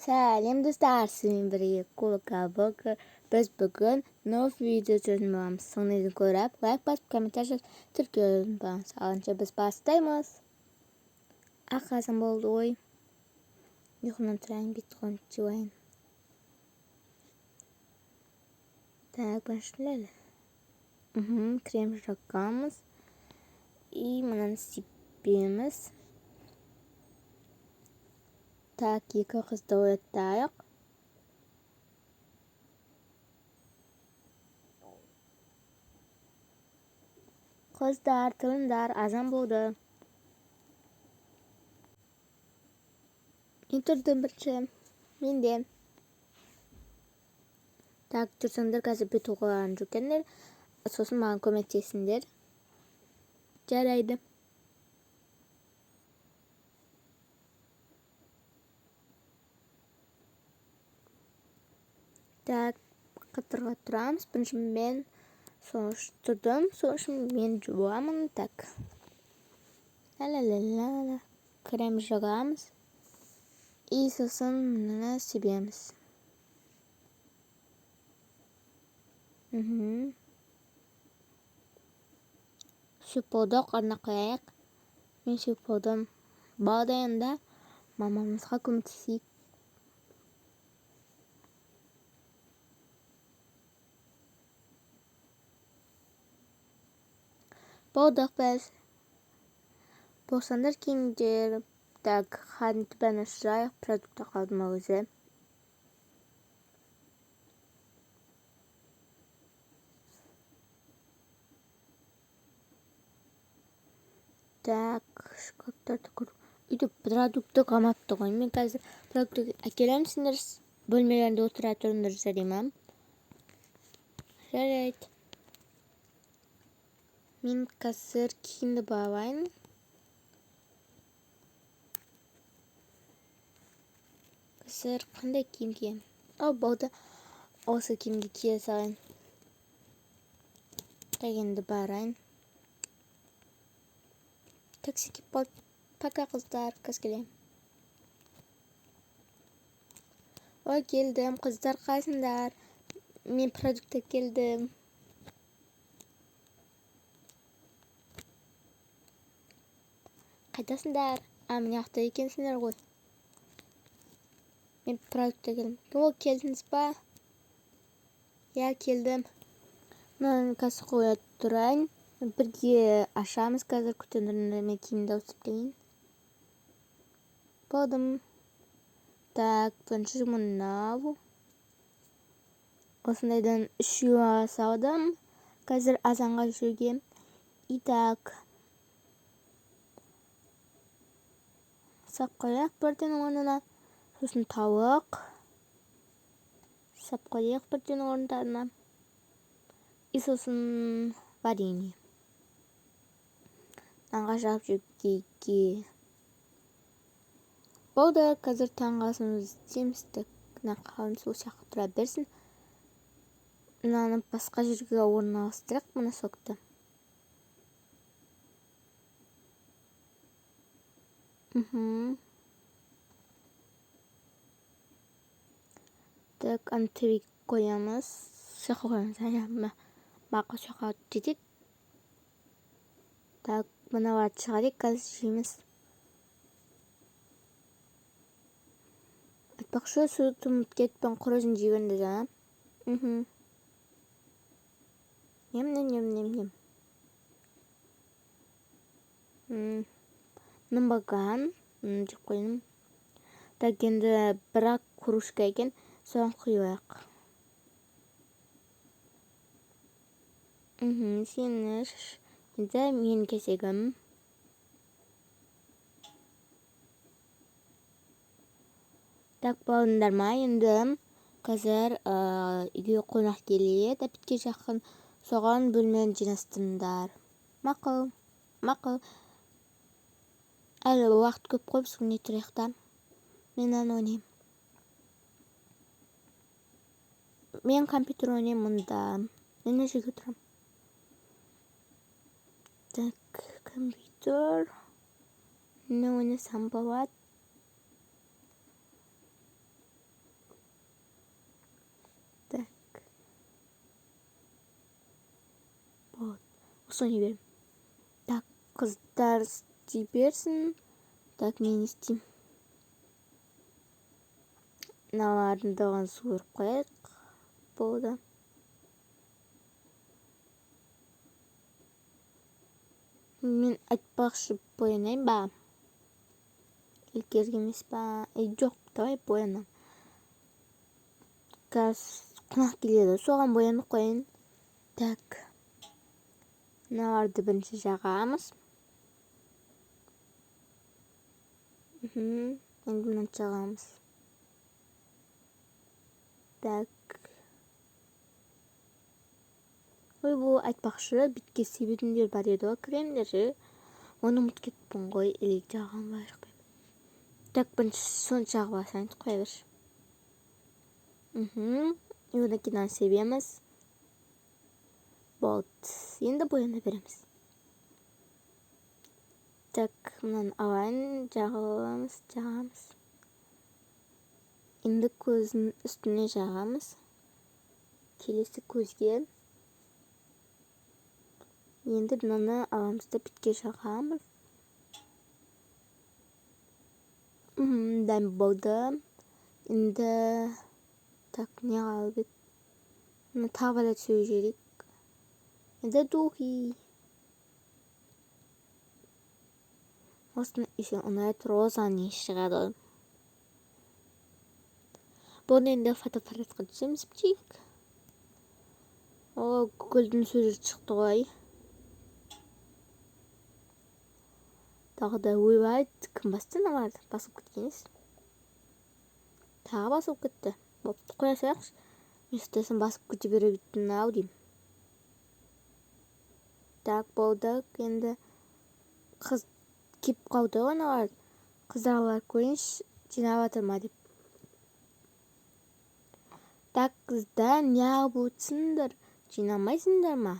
Сәлем достар, сізбен бірге Колокабок. Біз бүгін нов видео түсіретін боламыз. Соңынан көріп, лайк басып, комментарий жазып, тіркеліп боламыз. Алынша біз бастаймыз. Аққазан болды ғой. Ұйқымнан тұрайын, битқойын жуайын. Так, başlayalım. Krem жаққамыз. И мынаны сипеміз. Так, екі қызды ояттайық. Қыздар, тұрыңдар, азан болды. Мен тұрдым бірінші. Мен де. Так, тұрсаңдар, қазір бет оғыларын жүкендер. Сосын маған көмектесіңдер. Жарайды. Так, қатарға тұрамыз. Бірінші мен тұрдым. Сосын мен жуамын. Так. Ла-ла-ла-ла-ла. Крем жағамыз. И сосын мұны себеміз. Шиподық арна қояйық. Мен шиподым. Бағдайында мамамызға көмектесейік. Болдық біз. Болсандар кейіндер. Так, қадынты бәні шырайық. Продукта қалдыма өзі. Так, шкафтарды көру. Үйді продукты қамапты ғой. Мен қазір продукты әкелем, сендер бөлмелерінде отыра тұрыңдар, жарай ма? Жарайды. Мен қазір киімді бағалайын. Қазір қандай киім кием? Болды. Осы киімді кие салайын. Тәгенді барайын. Такси кеп болды. Пока, қыздар. Қыз келем. Ой, келдім. Қыздар қайсыңдар? Мен продукт келдім. Қайдасыңдар? Міне ақта екенсіңдер ғой. Мен продукт келдім. Ол келдіңіз ба? Я келдім. Мен қазір қоя тұрайын. Бірге ашамыз қазір күтіндірінде мен киімді ауысып келейін. Болдым. Так, бірінші мұнау. Осындайдан үшеуі салдым. Қазір азанға жүгем. И так. Сап қояқ бірден орнына. Сосын тауық. Сап қояқ бірден орындарына. И сосын варенье. Нанға жағып жүгейге. Болды, қазір таңғы асымызды істейміздік. Нақалын сол сияқты тұра берсін. Мынаны басқа жерге орналастырайық, мұны соқты. Так, аны төбеге қоямыз. Шақа қоямыз. Мақы шақа жетеді. Так, мыналарды шығарайық, қазір жейміз. Айтпақшы, суды ұмытып кетіппін, құрыжын жегенді жаңа. Нем. Нымбаған. Жеп қойым. Так, енді бірақ кружка екен, соған құйылайық. Сені енді мен кесегім. Так, балындар ма, енді қазір үйге қонақ келеді, әпітке жақын. Соған бөлмені жинастырыңдар. Мақыл. Әлі уақыт көп қойып, соңне тұрайықта. Мен аны ойнайым. Мен компьютер ойнайым мұнда. Мен өшеге тұрам. Так, компьютер. Не ойнасам болады. соны берем. Так, қыздар істей берсін. Так, мен істеймін. Мыналардың доған суырып қояйық. Болды. Мен айтпақшы боянайын ба? Керек емес па? Жоқ, давай боянам. Қазір қонақ келеді, соған боянып қояйын. Так. Мыналарды бірінші жағамыз. Енді мынаны жағамыз. Так. Ой, бұл айтпақшы бітке себетіндер бар еді ғой, кремдері. Оны ұмытып кетіппін ғой, елек жағам бар. Так, бірінші соны жағып алсаң қоя берші. И одан кейін себеміз. Болды. Енді бояна береміз. Так, мынаны алайын, жағамыз. Енді көздің үстіне жағамыз. Келесі көзге. Енді мынаны аламыз да бітке жағамыз. Дәм болды. Енді так, не қалды? Мына тағы да түсіру керек. Енді духи. Осыны еще ұнайды, розаны шығады. Бұны енді фотоаппаратқа түсеміз бітейік. О, Гүлдің сөзі шықты ғой. Тағы да ойбайды, кім бастан алады? Басып кеткеніз. Тағы басып кетті. Бопты, қоя салайықшы. Мен істесін басып кете беретін ау деймін. Так, болды. Енді қыз кеп қалды ғой аналар. Қыздар көрейінші, жинап жатыр ма деп. Так, қыздар, неғып өтсіңдер? Жинамайсыңдар ма?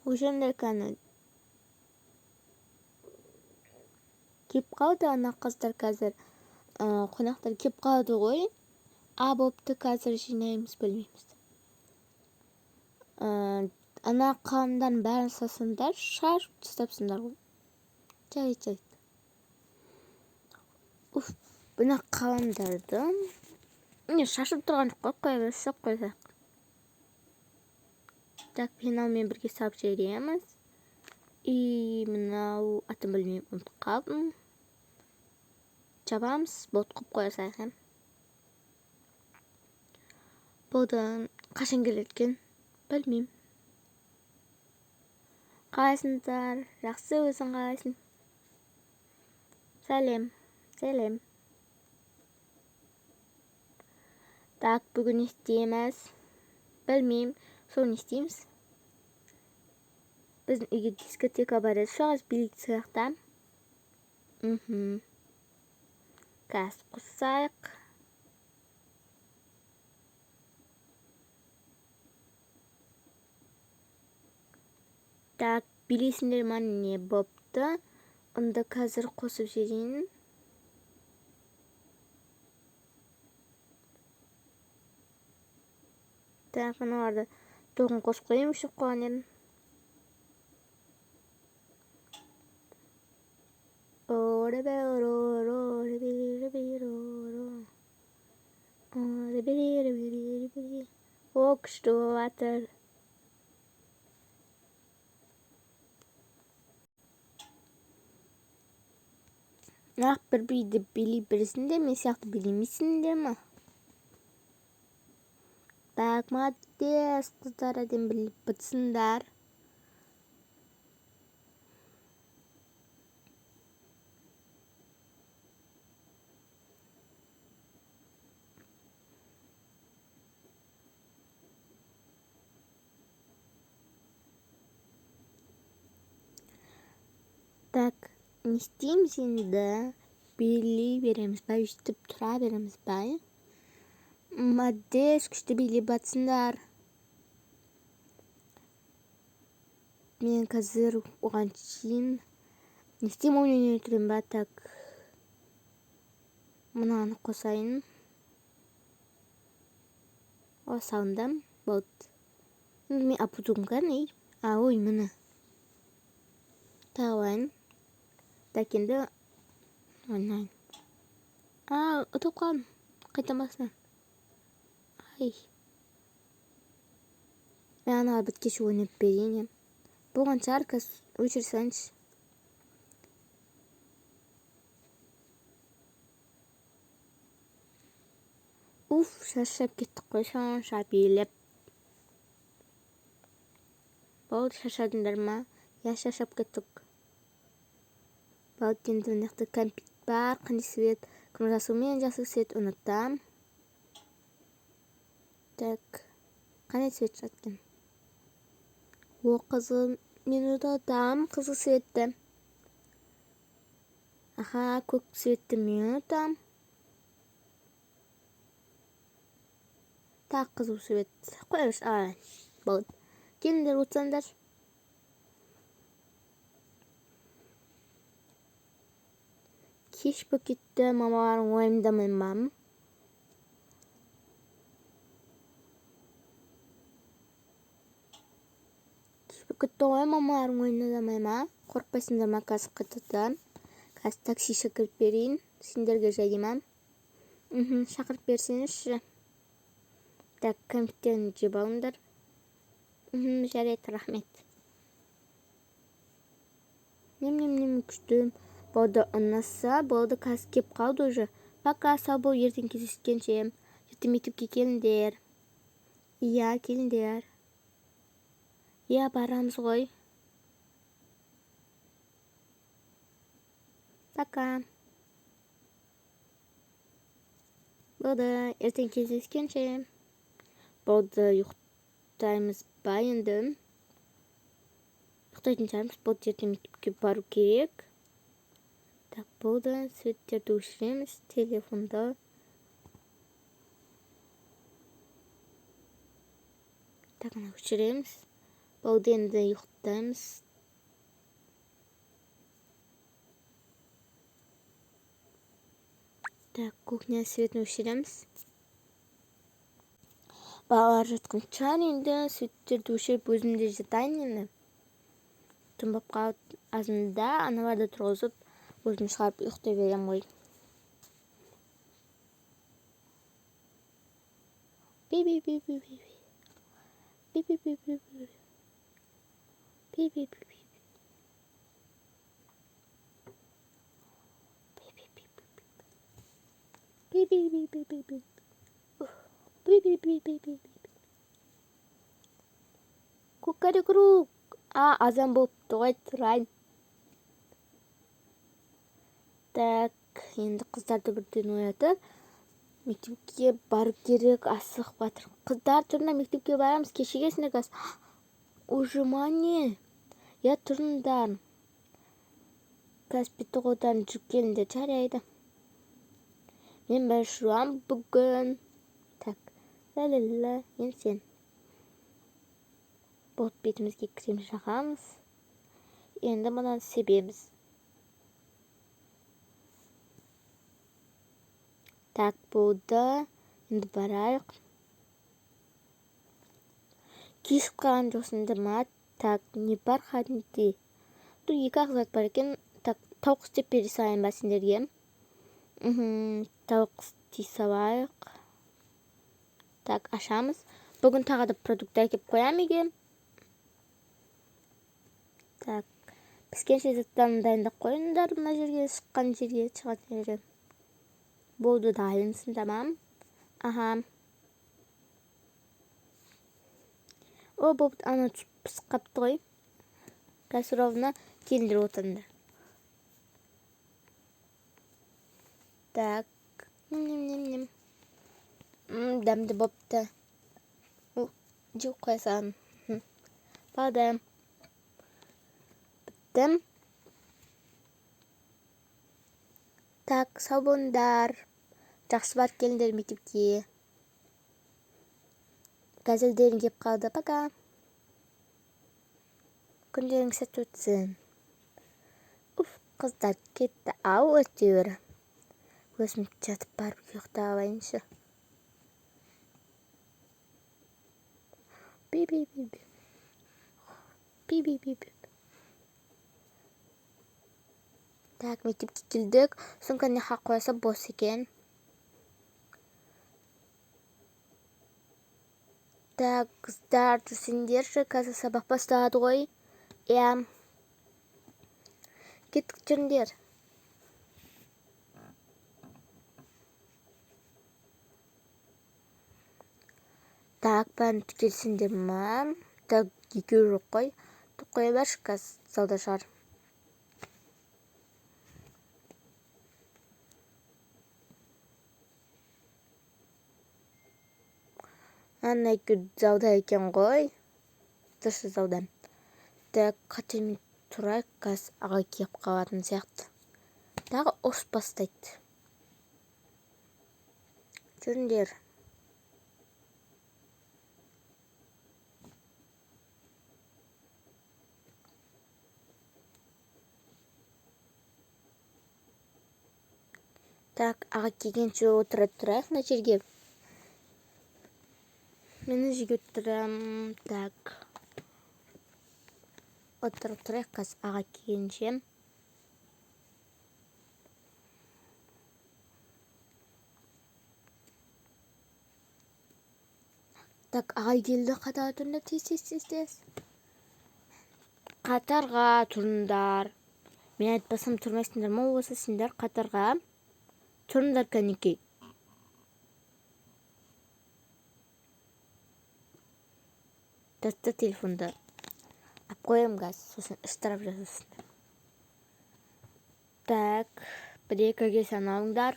Ошондай кәні. Кеп қалды ана қыздар қазір. Қонақтар кеп қалды ғой. Бопты, қазір жинаймыз, білмейміз. Ана қалымдарын бәрін сасыңдар, шашып тастапсыңдар ғой. Жайды. Бұна қалымдарды шашып тұрған жоқ қой, қоя беріс, жоқ қойсақ. Так, пеналмен бірге салып жібереміз. И мынау атын білмеймін, ұмытып қалдым. Жабамыз, болды, қоя салайық. Болды, қашан келеді екен? Білмеймін. Қалайсыңдар? Жақсы, өзің қалайсың? Сәлем. Так, бүгін істейміз. Білмеймін, соны істейміз. Біздің үйге дискотека бар еді, соғыз билет сыйақта. Қазір қосайық. Так, білесіңдер ма не бопты? Онда қазір қосып жерейін. Так, мыналарды тоғын қосып қойым, үшіп қойған едім. О, күшті болатыр. Нақ бір биді білей бірісінде, мен сияқты білемейсіңдер ма? Так, молодец, қыздар әден біліп бітсіңдер. Так, не істейміз енді? Билей береміз ба, үстіп тұра береміз ба? Молодец, күшті билей батсыңдар. Мен қазір оған шейін не істеймін, ойнай отырайын ба? Так, мынаны қосайын. О, салындым. Болды. Мен апудым ғана. Ой, міне. Тағайын. Дәкенді ойнайын. Ұтып қалдым. Қайтамасынан. Ай. Мен анаға біткеш ойнап берейін. Болған шығар, өшір салайыншы. Шаршап кеттік қой, сонша билеп. Болды, шаршадыңдар ма? Я шаршап кеттік. Болды, енді мынақты кәмпит бар, қандай свет. Күн жасыл мен жасыл свет ұнаттам. Так, қандай свет жатқан? Қызыл, мен ұнатам қызыл светті. Көк светті мен ұнатам. Так, қызыл свет. Қойыш, болды. Келіңдер, отырсаңдар. Кеш болып кетті, мамаларың ойымдамай мам. Кеш болып кетті ғой, мамаларың ойымдамай ма? Қорқпайсыңдар ма қазір қайтадан? Қазір такси шақырып берейін. Сендерге жайы ма? Шақырып берсеңізші. Так, кәмпиттерін жеп алыңдар. Жарайды, рахмет. Нем күштім. Болды, ұнаса, болды, қазір кеп қалды уже. Пока, сау бол, ертең кездескенше. Ертең мектепке келіңдер. Иә, келіңдер. Иә, барамыз ғой. Пока. Болды, ертең кездескенше. Болды, ұйықтаймыз ба енді? Ұйықтайтын шығармыз, болды, ертең мектепке бару керек. Так, болды, светтерді өшіреміз, телефонды. Так, өшіреміз. Болды, енді ұйықтаймыз. Так, кухня светін өшіреміз. Балалар жатқан шығар енді, светтерді өшіріп өзімде жатайын енді. Тұнбап қалып азында аналарды тұрғызып, өзім шығарып ұйықтай берем ғой. Кукарикрук. Азан болыпты ғой, тұрайын. Так, енді қыздарды бірден оятып, мектепке бару керек, асық батыр. Қыздар, тұрыңдар, мектепке барамыз, кешегесіндер қаз. Ужымане. Я, тұрыңдар. Каспиті қодан жүріп келіңдер, жарайды. Мен бәрі шыруам бүгін. Так, ла-ла-ла, енді сен. Болды, бетімізге крем жағамыз. Енді мұнан себеміз. Так, болды. Енді барайық. Кешіп қалған жоқсыңдар ма? Так, не бар хадінде? Тут екі ақзат бар екен. Так, тауық істеп бере салайын ба сендерге? Тауық істей салайық. Так, ашамыз. Бүгін тағы да продукт әкеп қоям екен. Так, піскенше заттарын дайындап қойыңдар мына жерге, шыққан жерге, шығатын жерге. Болды, дайынсың, тамам. Болды, ана пісіп қапты ғой. Кәсіровна келіндір отырыңдар. Так, нем. Дәмді бопты. Жеп қойсам. Болды. Біттім. Так, сау болыңдар. Жақсы барып келіңдер мектепке. Газелдерің кеп қалды. Пока. Күндерің сәтті өтсін. Қыздар кетті. Өтеуір. Өзім жатып барып ұйықта алайыншы. Пип. Так, мектепке келдік. Сумканы қақ қояса бос екен. Так, қыздар, жүрсеңдерші, қазір сабақ басталады ғой. Иә. Кеттік жүріңдер. Так, бәрін түгелсіңдер ма? Так, екеуі жоқ қой. Қоя берші, қазір залда шығар. Ана екеуі залда екен ғой. Тұршы залдан. Так, қатермен тұрайық, қазір аға кеп қалатын сияқты. Тағы ұрыс бастайды. Жүріңдер. Так, аға келгенше отырып тұрайық мына жерге. Мені жерге отырам. Так. Отырып тұрайық қазір аға келгенше. Так, аға келді, қатарға тұрыңдар, тез. Қатарға тұрыңдар. Мен айтпасам тұрмайсыңдар ма, осы сендер қатарға тұрыңдар кәнекей. Таста телефонды. Ап қоям газ, сосын іштарап жазасыңдар. Так, бір-екіге саналыңдар.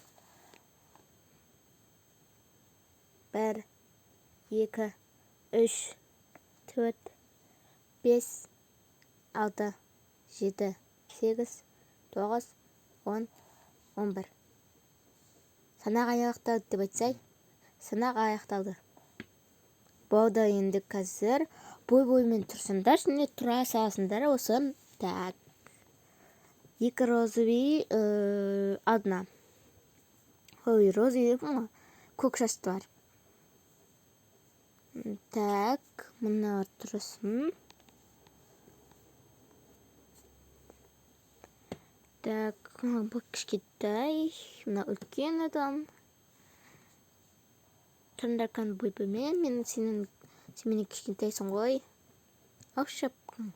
1, 2, 3, 4, 5, 6, 7, 8, 9, 10, 11. Санақ аяқталды деп айтсай. Санақ аяқталды. Болды енді қазір бой-боймен тұрсыңдар, және тұра саласыңдар осы. Так. 2 розовый одна. Ой, розовый ма? Көк шашты бар. Так, мына тұрсын. Так, бұл кішкентай, мына үлкен адам. Тұрыңдар кән бой-боймен, сен менен кішкентайсың ғой. Ау шапқың.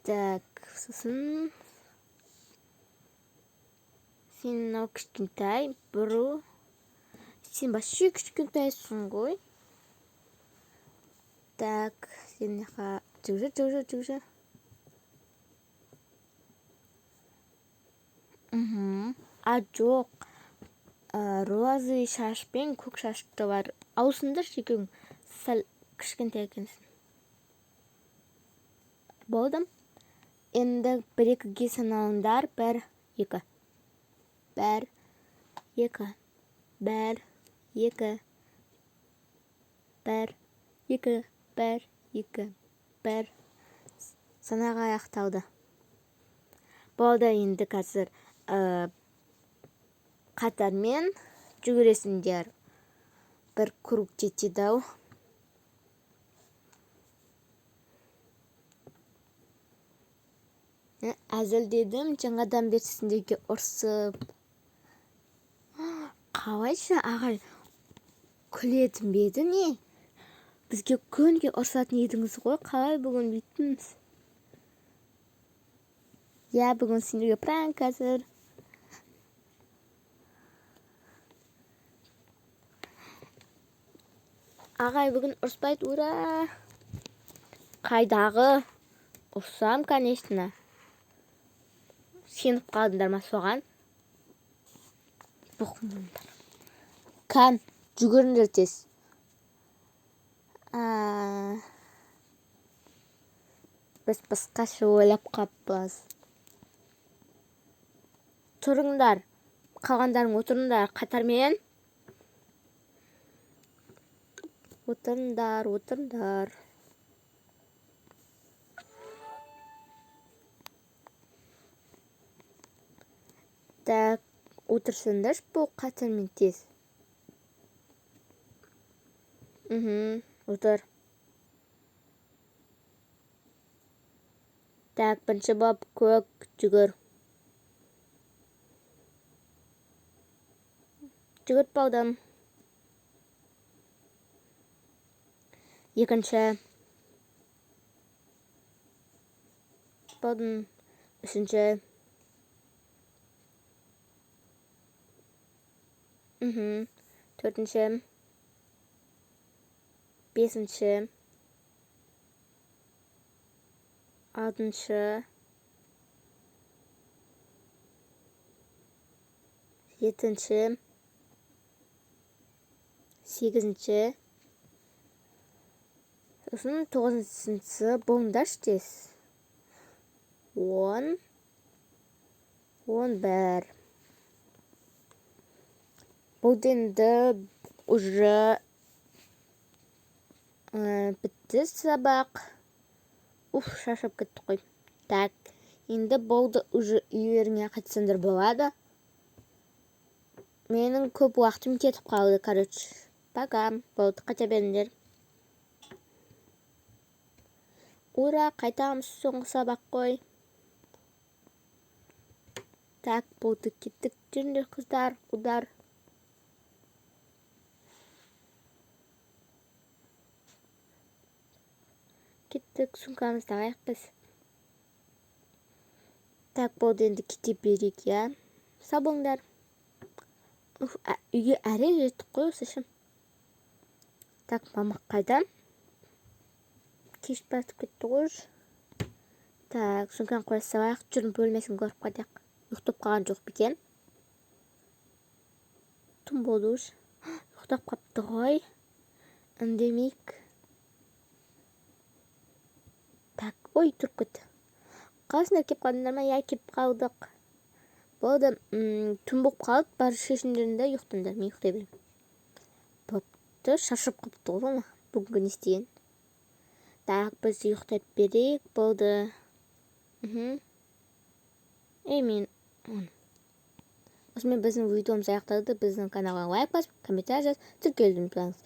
Так, сосын сен мынау кішкентай, бұру. Сен башы кішкентайсың ғой. Так, сен неға жүгжі. А жоқ, розовый шаш пен көк шашты бар. Аусыңдар шекең сәл кішкентай екенсің. Болдым. Енді 1-2-ге саналыңдар. 1, 2. 1, 2. 1, 2. 1, 2. 1, 2. 1. Санақ аяқталды. Болды енді қазір қатармен жүгіресіңдер. Бір круг жетеді ау. Әзіл дедім, жаңадан берсіңдерге ұрсып. Қалайша ағай күлетін беді не? Бізге күнге ұрсатын едіңіз ғой, қалай бүгін бүйттіңіз? Я, бүгін сендерге пранк қазір. Ағай бүгін ұрспайды, ура! Қайдағы? Ұрсам, конечно. Сеніп қалдыңдар ма соған? Бұқымдар. Кән, жүгіріңдер тез. Біз басқаша ойлап қаппыз. Тұрыңдар. Қалғандарың отырыңдар қатармен. Отырыңдар. Так, отырсыңдар бұл қатармен тез. Отыр. Так, бірінші болып көк жүгір. Жүгіріп болдым. Екінші. Болдым. Үшінші. Төртінші. Бесінші. Алтыншы. Жетінші. Сегізінші. Сосын 9-шысы болыңдаршы тез. 10. 11. Бұл енді уже бітті сабақ. Шашып кетті қой. Так, енді болды уже үйлеріңе қайтсаңдар болады. Менің көп уақытым кетіп қалды, короче. Пока, болды, қайта беріңдер. Ура, қайтамыз, соңғы сабақ қой. Так, болды, кеттік. Жүріңдер қыздар, ұлдар. Кеттік, сумкамызды ағайық біз. Так, болды, енді кете берейік, я. Сау болыңдар. Үйге әрең жеттік қой осы үшін. Так, мама қайда? Кеш батып кетті ғой. Так, сумканы қоя салайық, жүрін бөлмесін көріп қайтайық. Ұйықтап қалған жоқ екен. Түн болды ғой. Ұйықтап қапты ғой. Үндемейік. Так, ой, тұрып кетті. Қаласында кеп қалдыңдар ма? Я, кеп қалдық. Болды, түн болып қалды, бар шешімдерінде ұйықтыңдар, мен ұйықтай берем. Бопты, шаршап қапты ғой ма? Бүгінгі не істеген? Так, біз ұйықтап берейік, болды. Мен осымен біздің видеомыз аяқталды. Біздің каналға лайк басып, комментарий жазып, тіркелуді ұмытпаңыз.